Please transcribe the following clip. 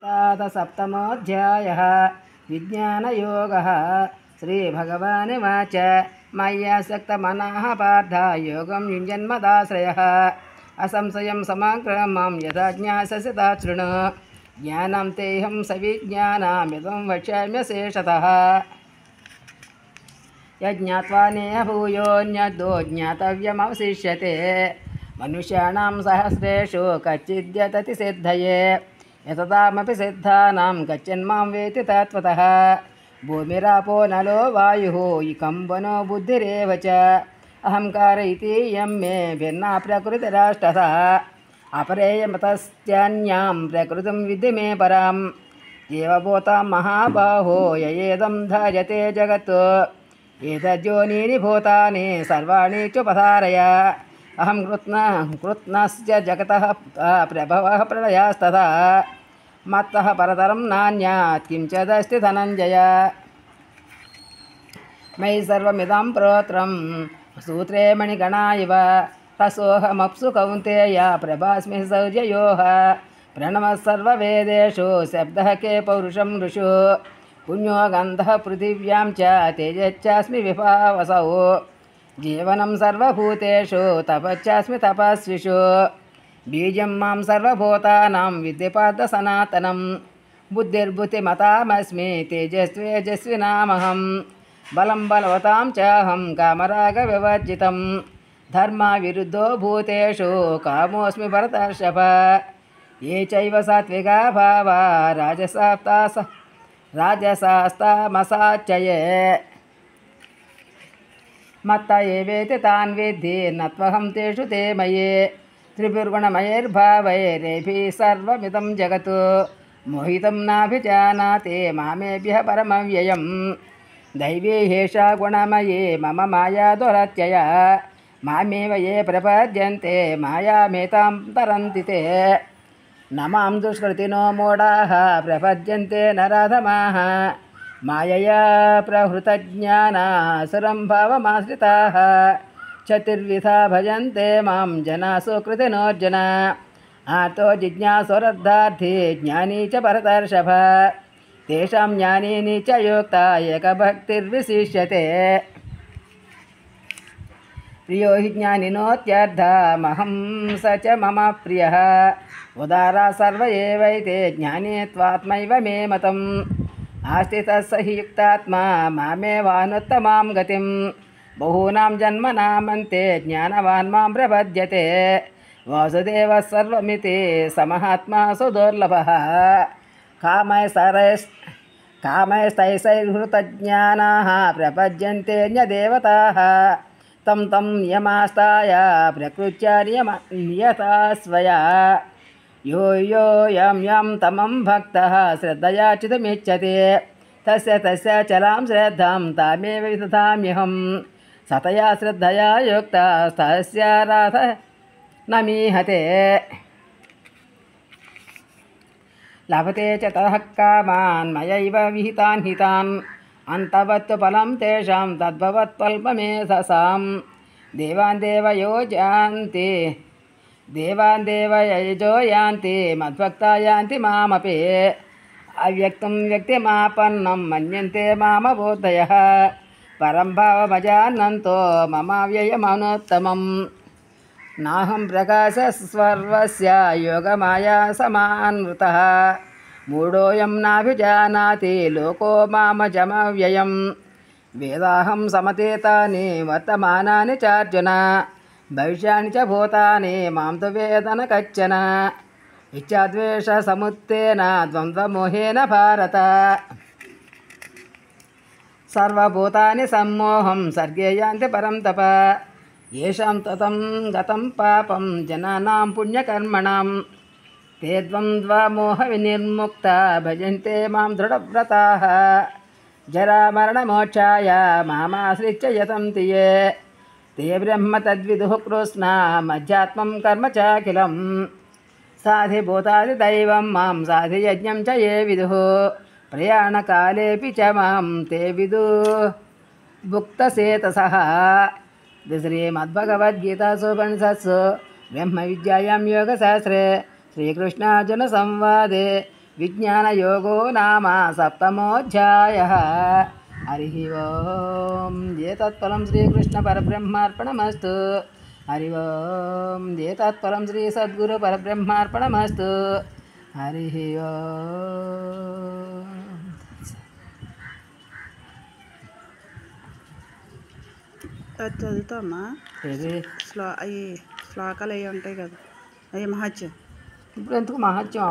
सप्तमोऽध्यायः विज्ञानयोगः। श्रीभगवानुवाच मय्यासक्तमनः पार्थ योगं युञ्जन्मदाश्रयः असंशयं समग्रं मां यथा ज्ञास्यसि तथा शृणु। ज्ञानं तेऽहं सविज्ञानमिदं वक्ष्याम्यशेषतः। यज्ञात्वा नेह भूयोऽन्यद्यो ज्ञातव्यमवशिष्यते। मनुष्याणां सहस्रेषु कच्चिद्यतति सिद्धये यततामपि सिद्धानां कच्चिन्मां वेति तत्त्वतः। भूमिरापो नलो वायुः कंबनो बुद्धिरेव च अहंकार इति यं मे भिन्ना प्रकृतिराष्टधा। अपरेयमतस्त्यान्यां प्रकृतिं विद्धि मे परां जीवभूतां महाबाहो ययेदं धार्यते जगत् एतद्योनीनि भूतानि सर्वाणि चोपधारय। अहं कृत्स्नस्य जगतः प्रभवः प्रलयस्तथा मत्तः परतरं नान्यात् किंचिदस्ति धनञ्जय। मयि सर्वमिदं प्रोत्रं सूत्रे मणिगणा इव तसोऽहमप्सु कौन्तेय प्रभास्मि शौर्ययोः। प्रणवः सर्ववेदेषु शब्दः के पौरुषं ऋषु पुण्यो गन्धः पृथिव्यां च तेजश्चास्मि विभावसौ। जीवनं सर्वभूतेषु तपश्चास्मि तपस्विषु बीजं मां सर्वभूतानां विद्धि पार्थ सनातनं। बुद्धिर्बुद्धिमतामस्मि तेजस्वेजस्विनामहं बलं बलवतां चाहं कामरागविवर्जितं धर्मविरुद्धो भूतेषु कामोऽस्मि भरतर्षभ। ये चैव सात्विका भावा राजसास्तामसाच्चये मत्त एवेति तान् विद्धि न त्वहं तेषु ते मये। त्रिपुर्गुणमयैर्भावैरेभिः सर्वमिदं जगत् मोहितं नाभिजानाति मामेभ्यः परमव्ययम्। दैवी ह्येषा गुणमयी मम माया दुरत्यया मामेव ये प्रपद्यन्ते मायामेतां तरन्ति ते। न मां दुष्कृतिनो मूढाः प्रपद्यन्ते नराधमाः मायया प्रहृतज्ञानासुरं भावमाश्रिताः। चतुर्विधा भजन्ते मां जनाः सुकृतिनोऽर्जुन आर्तो जिज्ञासुरर्धार्थी ज्ञानी च भरतर्षभ। तेषां ज्ञानिनी च युक्ता एकभक्तिर्विशिष्यते। प्रियो हि ज्ञानिनोत्यर्थमहं स च मम प्रियः उदारा सर्व एवैते ज्ञानी त्वात्मैव मे मतम्। आस्थितः स हि युक्तात्मा मामेवानुत्तमां गतिं बहूनां जन्मनामन्ते ज्ञानवान् मां प्रपद्यते। वासुदेवः सर्वमिति समहात्मा सुदुर्लभः कामैस्तैर्हृतज्ञानाः प्रपद्यन्ते न्यदेवताः तं तं नियमास्ताय प्रकृत्या नियता स्वया। यो यं तमं भक्तः श्रद्धया चितुमिच्छति तस्य चलां श्रद्धां तामेव विदधाम्यहं। सतया श्रद्धया युक्ता तस्य राध न मीहते। लभते च ततः कामान् मयैव विहितान् हितान् अन्तवत्तु फलं तेषां तद्भवत्पल्पमेधसां। देवान् देवयजो यान्ति मद्भक्ता यान्ति मामपि अव्यक्तं व्यक्तिमापन्नं मन्यन्ते मामबोधयः। परं भावमजानन्तो ममाव्ययमनुत्तमम्। नाहं प्रकाशस्वर्वस्य योगमाया समान्वृतः मूढोऽयं नाभिजानाति लोको मामजमव्ययं। वेदाहं समतीतानि वर्तमानानि चार्जुन भविष्याणि च भूतानि मां तु वेद न कश्चन। इच्छाद्वेषसमुत्थेन द्वन्द्वमोहेन भारत सर्वभूतानि सम्मोहं सर्गे यान्ति परं तप। येषां ततं गतं पापं जनानां पुण्यकर्मणां ते द्वन्द्वमोहविनिर्मुक्ता भजन्ते मां दृढव्रताः। जरामरणमोक्षाय मामाश्रित्य यतन्ति ये ते ब्रह्म तद्विदुः कृष्णमध्यात्मं कर्म चाखिलं। साधिभूतादिदैवं मां साधियज्ञं च ये विदुः प्रयाणकालेऽपि च मां ते विदुः भुक्तसेतसः। श्रीमद्भगवद्गीतासु उपनिषत्सु ब्रह्मविद्यायां योगशास्त्रे श्रीकृष्णार्जुनसंवादे విజ్ఞానయోగో నామ సప్తమోధ్యాయः హరి ఓం ఏతత్ఫలం శ్రీకృష్ణ పరబ్రహ్మార్పణమస్తు హరి ఓం ఏతత్ఫలం శ్రీ సద్గురు పరబ్రహ్మార్పణమస్తు హరి ఓం. అది చదువుతామా ఇది అవి శ్లోకాలు అవి ఉంటాయి కదా అవి మహత్యం ఇప్పుడు ఎందుకు మహత్యం